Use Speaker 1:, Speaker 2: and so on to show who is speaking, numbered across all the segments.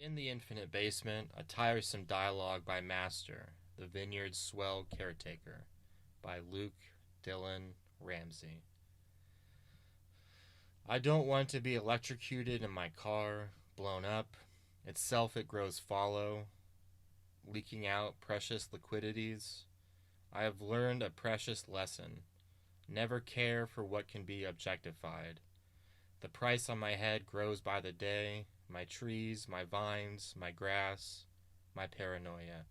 Speaker 1: In the Infinite Basement, a tiresome dialogue by Master, the Vineyard Swell Caretaker, by Luke Dillon Ramsey. I don't want to be electrocuted in my car, blown up. Itself it grows fallow, leaking out precious liquidities. I have learned a precious lesson. Never care for what can be objectified. The price on my head grows by the day, my trees, my vines, my grass, my paranoia.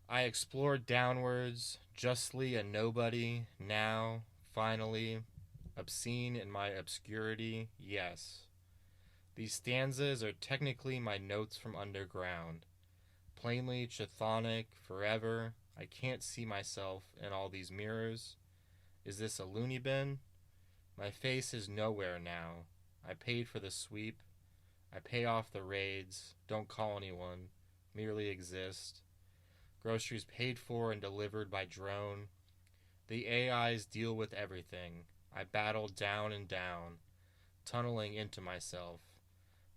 Speaker 1: I explored downwards, justly a nobody, now, finally, obscene in my obscurity, yes. These stanzas are technically my notes from underground. Plainly chthonic, forever, I can't see myself in all these mirrors. Is this a loony bin? My face is nowhere now. I paid for the sweep. I pay off the raids. Don't call anyone. Merely exist. Groceries paid for and delivered by drone. The AIs deal with everything. I battle down and down, tunneling into myself,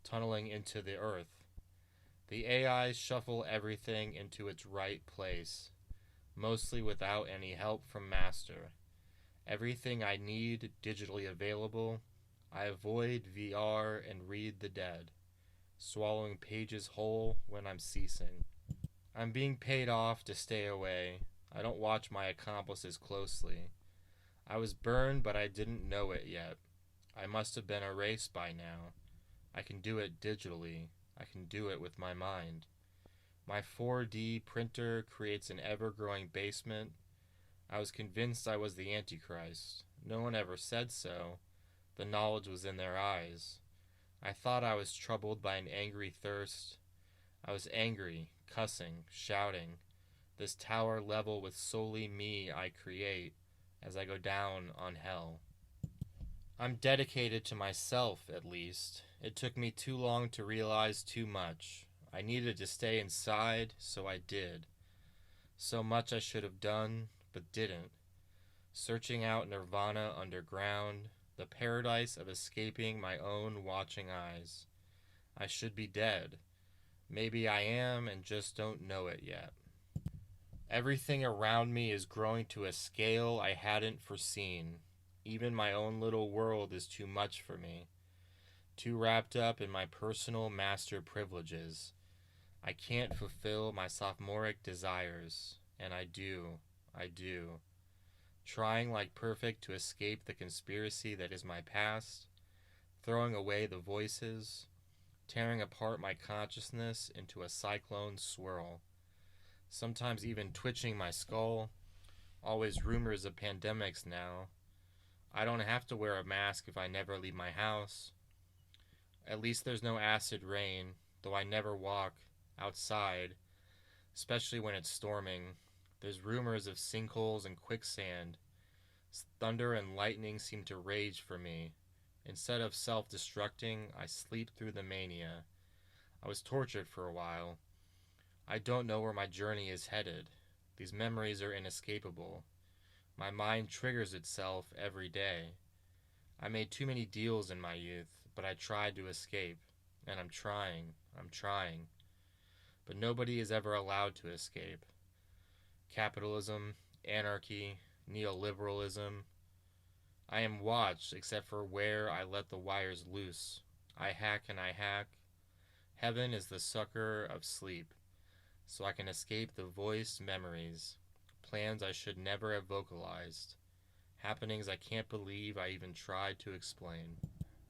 Speaker 1: tunneling into the earth. The AIs shuffle everything into its right place, mostly without any help from Master. Everything I need digitally available. I avoid VR and read the dead, swallowing pages whole when I'm ceasing. I'm being paid off to stay away. I don't watch my accomplices closely. I was burned, but I didn't know it yet. I must have been erased by now. I can do it digitally. I can do it with my mind. My 4D printer creates an ever-growing basement. I was convinced I was the Antichrist. No one ever said so. The knowledge was in their eyes. I thought I was troubled by an angry thirst. I was angry, cussing, shouting. This tower level with solely me I create as I go down on hell. I'm dedicated to myself, at least. It took me too long to realize too much. I needed to stay inside, so I did. So much I should have done, but didn't. Searching out nirvana underground, the paradise of escaping my own watching eyes. I should be dead. Maybe I am and just don't know it yet. Everything around me is growing to a scale I hadn't foreseen. Even my own little world is too much for me. Too wrapped up in my personal master privileges. I can't fulfill my sophomoric desires. And I do. Trying like perfect to escape the conspiracy that is my past. Throwing away the voices. Tearing apart my consciousness into a cyclone swirl. Sometimes even twitching my skull. Always rumors of pandemics now. I don't have to wear a mask if I never leave my house. At least there's no acid rain, though I never walk outside, especially when it's storming. There's rumors of sinkholes and quicksand. Thunder and lightning seem to rage for me. Instead of self-destructing, I sleep through the mania. I was tortured for a while. I don't know where my journey is headed. These memories are inescapable. My mind triggers itself every day. I made too many deals in my youth, but I tried to escape. And I'm trying. But nobody is ever allowed to escape. Capitalism, anarchy, neoliberalism. I am watched except for where I let the wires loose. I hack and I hack. Heaven is the sucker of sleep, so I can escape the voiced memories, plans I should never have vocalized, happenings I can't believe I even tried to explain.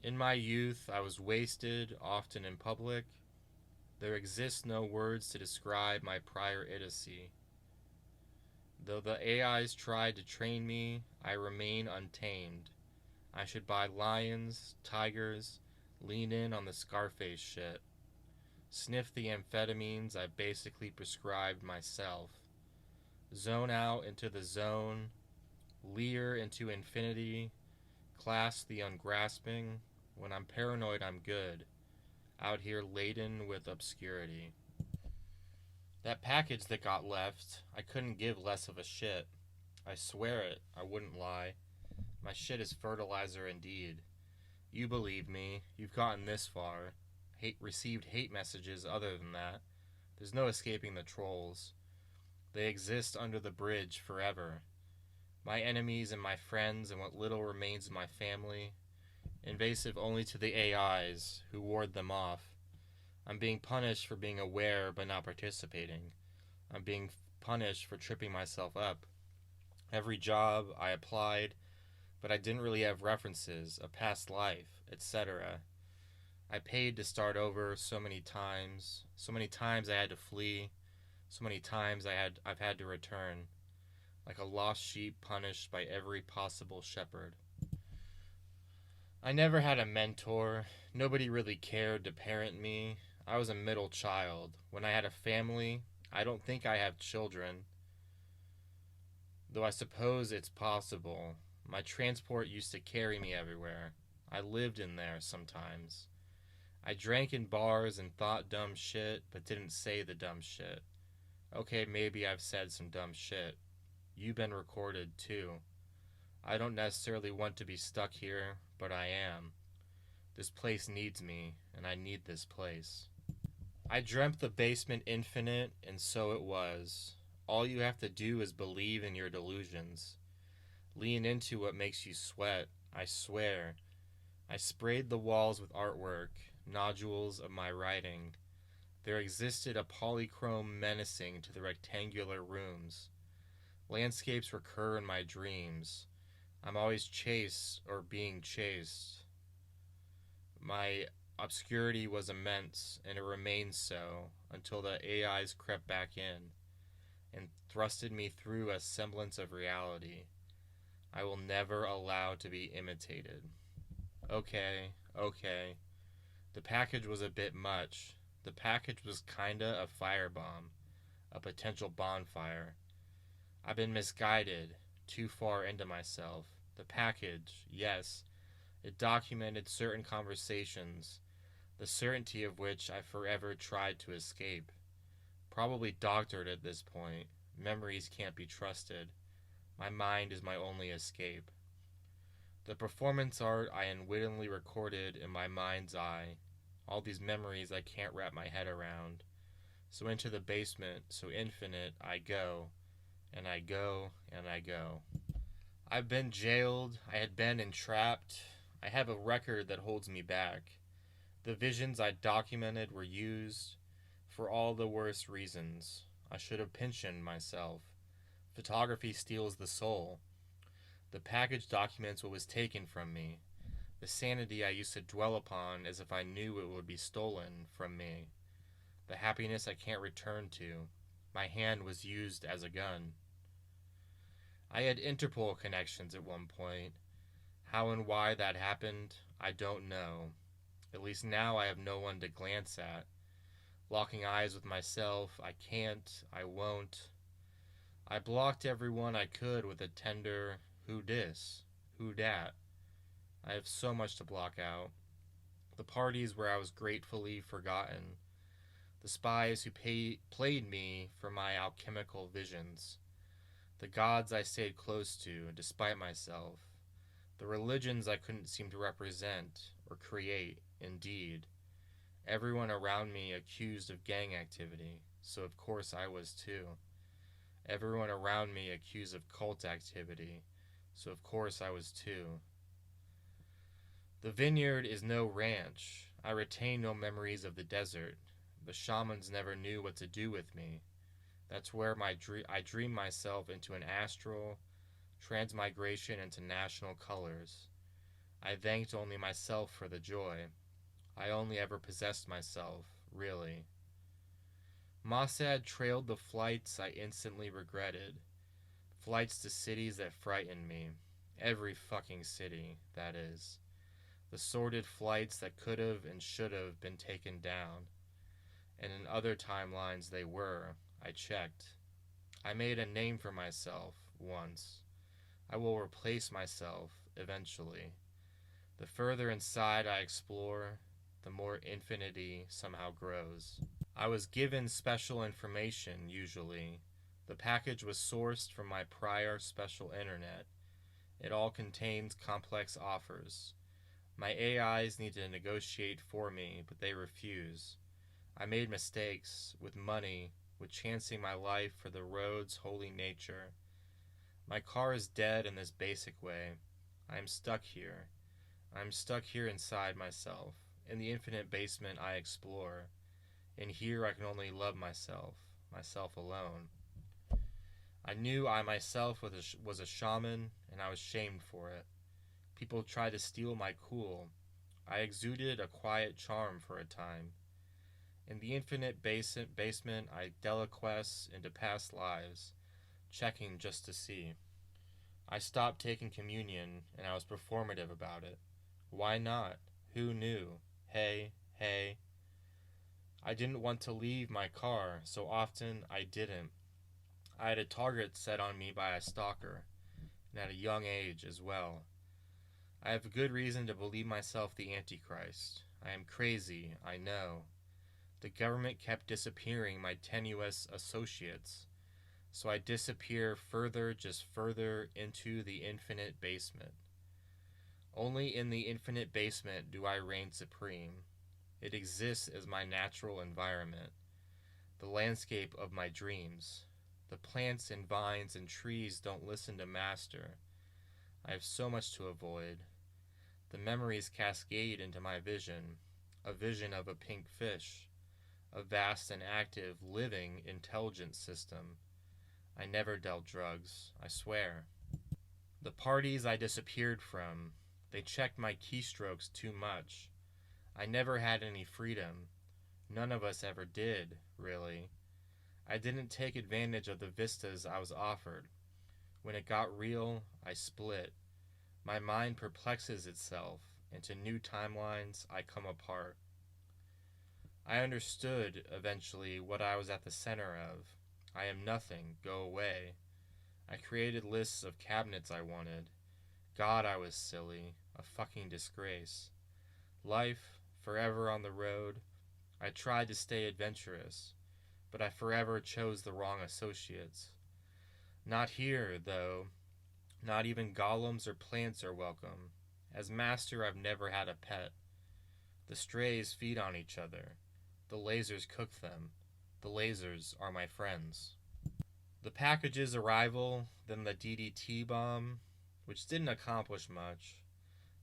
Speaker 1: In my youth, I was wasted, often in public. There exist no words to describe my prior idiocy. Though the AIs tried to train me, I remain untamed. I should buy lions, tigers, lean in on the Scarface shit. Sniff the amphetamines I basically prescribed myself. Zone out into the zone, leer into infinity, clasp the ungrasping. When I'm paranoid, I'm good. Out here laden with obscurity. That package that got left, I couldn't give less of a shit. I swear it, I wouldn't lie. My shit is fertilizer indeed. You believe me, you've gotten this far. received hate messages other than that. There's no escaping the trolls. They exist under the bridge forever. My enemies and my friends and what little remains of my family, invasive only to the AIs who ward them off. I'm being punished for being aware but not participating. I'm being punished for tripping myself up. Every job I applied, but I didn't really have references, a past life, etc. I paid to start over so many times I had to flee, so many times I've had to return, like a lost sheep punished by every possible shepherd. I never had a mentor. Nobody really cared to parent me. I was a middle child. When I had a family, I don't think I have children, though I suppose it's possible. My transport used to carry me everywhere. I lived in there sometimes. I drank in bars and thought dumb shit, but didn't say the dumb shit. Okay, maybe I've said some dumb shit. You've been recorded too. I don't necessarily want to be stuck here, but I am. This place needs me, and I need this place. I dreamt the basement infinite, and so it was. All you have to do is believe in your delusions. Lean into what makes you sweat, I swear. I sprayed the walls with artwork, nodules of my writing. There existed a polychrome menacing to the rectangular rooms. Landscapes recur in my dreams. I'm always chased or being chased. My obscurity was immense, and it remains so until the AIs crept back in and thrusted me through a semblance of reality. I will never allow to be imitated. Okay. The package was a bit much. The package was kinda a firebomb, a potential bonfire. I've been misguided, too far into myself. The package, yes, it documented certain conversations, the certainty of which I forever tried to escape. Probably doctored at this point. Memories can't be trusted. My mind is my only escape. The performance art I unwittingly recorded in my mind's eye. All these memories I can't wrap my head around. So into the basement, so infinite, I go, and I go, and I go. I've been jailed, I had been entrapped. I have a record that holds me back. The visions I documented were used for all the worst reasons. I should have pensioned myself. Photography steals the soul. The package documents what was taken from me. The sanity I used to dwell upon as if I knew it would be stolen from me. The happiness I can't return to. My hand was used as a gun. I had Interpol connections at one point. How and why that happened, I don't know. At least now I have no one to glance at. Locking eyes with myself, I can't, I won't. I blocked everyone I could with a tender, who dis, who dat. I have so much to block out. The parties where I was gratefully forgotten. The spies who played me for my alchemical visions. The gods I stayed close to, despite myself. The religions I couldn't seem to represent or create, indeed. Everyone around me accused of gang activity, so of course I was too. Everyone around me accused of cult activity, so of course I was too. The Vineyard is no ranch. I retain no memories of the desert. The shamans never knew what to do with me. That's where I dreamed myself into an astral transmigration into national colors. I thanked only myself for the joy. I only ever possessed myself, really. Mossad trailed the flights I instantly regretted. Flights to cities that frightened me. Every fucking city, that is. The sordid flights that could have and should have been taken down. And in other timelines they were. I checked. I made a name for myself once. I will replace myself eventually. The further inside I explore, the more infinity somehow grows. I was given special information, usually. The package was sourced from my prior special internet. It all contains complex offers. My AIs need to negotiate for me, but they refuse. I made mistakes with money, with chancing my life for the road's holy nature. My car is dead in this basic way. I am stuck here. I am stuck here inside myself. In the infinite basement I explore. In here I can only love myself, myself alone. I knew I myself was a shaman, and I was shamed for it. People tried to steal my cool. I exuded a quiet charm for a time. In the infinite basement I deliquesce into past lives, checking just to see. I stopped taking communion, and I was performative about it. Why not? Who knew? Hey, hey. I didn't want to leave my car, so often I didn't. I had a target set on me by a stalker, and at a young age as well. I have good reason to believe myself the Antichrist. I am crazy, I know. The government kept disappearing my tenuous associates, so I disappear further, just further into the infinite basement. Only in the infinite basement do I reign supreme. It exists as my natural environment, the landscape of my dreams. The plants and vines and trees don't listen to master. I have so much to avoid. The memories cascade into my vision, a vision of a pink fish, a vast and active, living, intelligent system. I never dealt drugs, I swear. The parties I disappeared from, they checked my keystrokes too much. I never had any freedom. None of us ever did, really. I didn't take advantage of the vistas I was offered. When it got real, I split. My mind perplexes itself. Into new timelines, I come apart. I understood, eventually, what I was at the center of. I am nothing, go away. I created lists of cabinets I wanted. God, I was silly. A fucking disgrace. Life, forever on the road. I tried to stay adventurous, but I forever chose the wrong associates. Not here, though. Not even golems or plants are welcome. As master, I've never had a pet. The strays feed on each other. The lasers cook them. The lasers are my friends. The package's arrival, then the DDT bomb, which didn't accomplish much.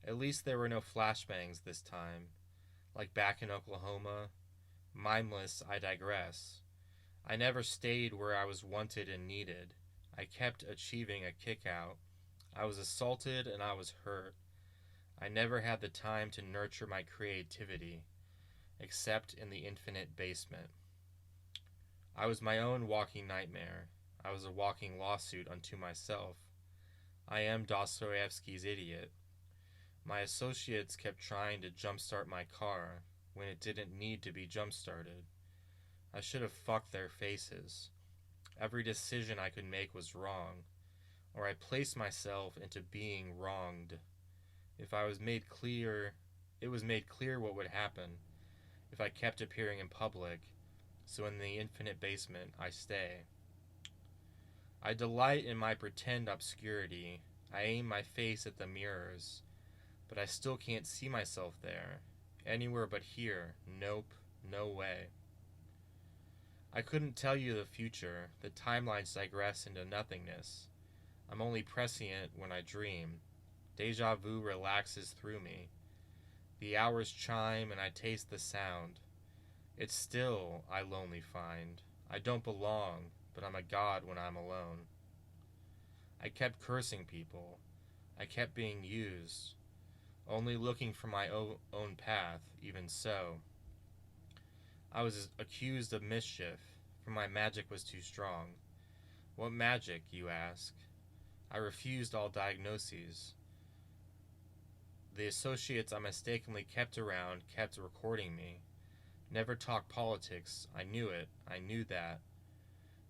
Speaker 1: At least there were no flashbangs this time. Like back in Oklahoma. Mindless, I digress. I never stayed where I was wanted and needed. I kept achieving a kick-out. I was assaulted and I was hurt. I never had the time to nurture my creativity, except in the infinite basement. I was my own walking nightmare. I was a walking lawsuit unto myself. I am Dostoevsky's idiot. My associates kept trying to jumpstart my car when it didn't need to be jumpstarted. I should have fucked their faces. Every decision I could make was wrong, or I placed myself into being wronged. If I was made clear, it was made clear what would happen if I kept appearing in public, so in the infinite basement I stay. I delight in my pretend obscurity. I aim my face at the mirrors, but I still can't see myself there. Anywhere but here. Nope, no way. I couldn't tell you the future. The timelines digress into nothingness. I'm only prescient when I dream. Deja vu relaxes through me. The hours chime and I taste the sound. It's still, I lonely find. I don't belong, but I'm a god when I'm alone. I kept cursing people. I kept being used. Only looking for my own path, even so. I was accused of mischief, for my magic was too strong. What magic, you ask? I refused all diagnoses. The associates I mistakenly kept around kept recording me. Never talk politics. I knew it. I knew that.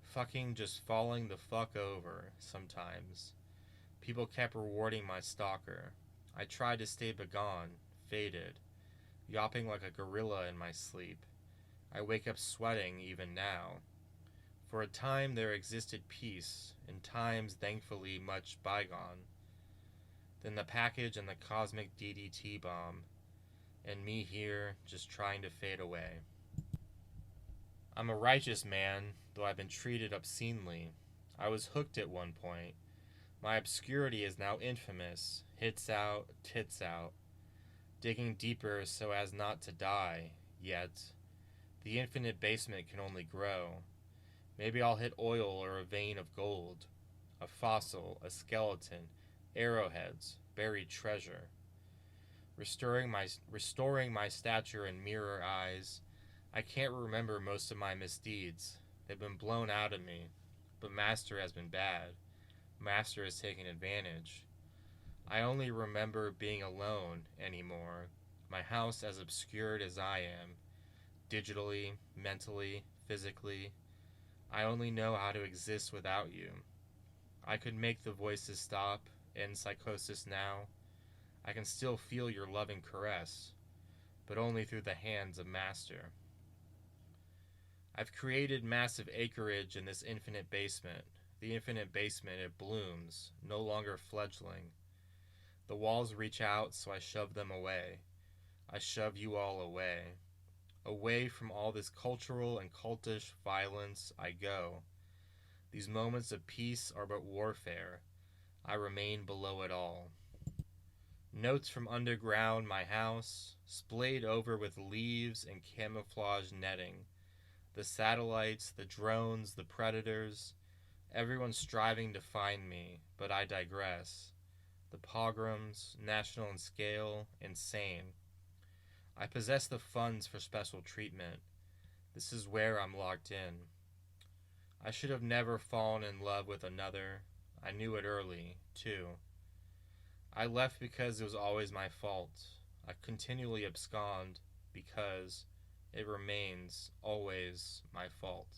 Speaker 1: Fucking just falling the fuck over, sometimes. People kept rewarding my stalker. I tried to stay begone, faded, yawping like a gorilla in my sleep. I wake up sweating even now. For a time there existed peace, in times thankfully much bygone. Then the package and the cosmic DDT bomb, and me here just trying to fade away. I'm a righteous man, though I've been treated obscenely. I was hooked at one point. My obscurity is now infamous. Hits out, tits out. Digging deeper so as not to die, yet. The infinite basement can only grow. Maybe I'll hit oil or a vein of gold. A fossil, a skeleton, arrowheads, buried treasure. Restoring my stature and mirror eyes. I can't remember most of my misdeeds. They've been blown out of me. But Master has been bad. Master has taken advantage. I only remember being alone anymore. My house as obscured as I am. Digitally, mentally, physically. I only know how to exist without you. I could make the voices stop, end psychosis now. I can still feel your loving caress, but only through the hands of Master. I've created massive acreage in this infinite basement. The infinite basement, it blooms, no longer fledgling. The walls reach out, so I shove them away. I shove you all away. Away from all this cultural and cultish violence I go. These moments of peace are but warfare. I remain below it all. Notes from underground my house, splayed over with leaves and camouflage netting. The satellites, the drones, the predators, everyone striving to find me, but I digress. The pogroms, national in scale, insane. I possess the funds for special treatment. This is where I'm locked in. I should have never fallen in love with another. I knew it early, too. I left because it was always my fault. I continually abscond because it remains always my fault.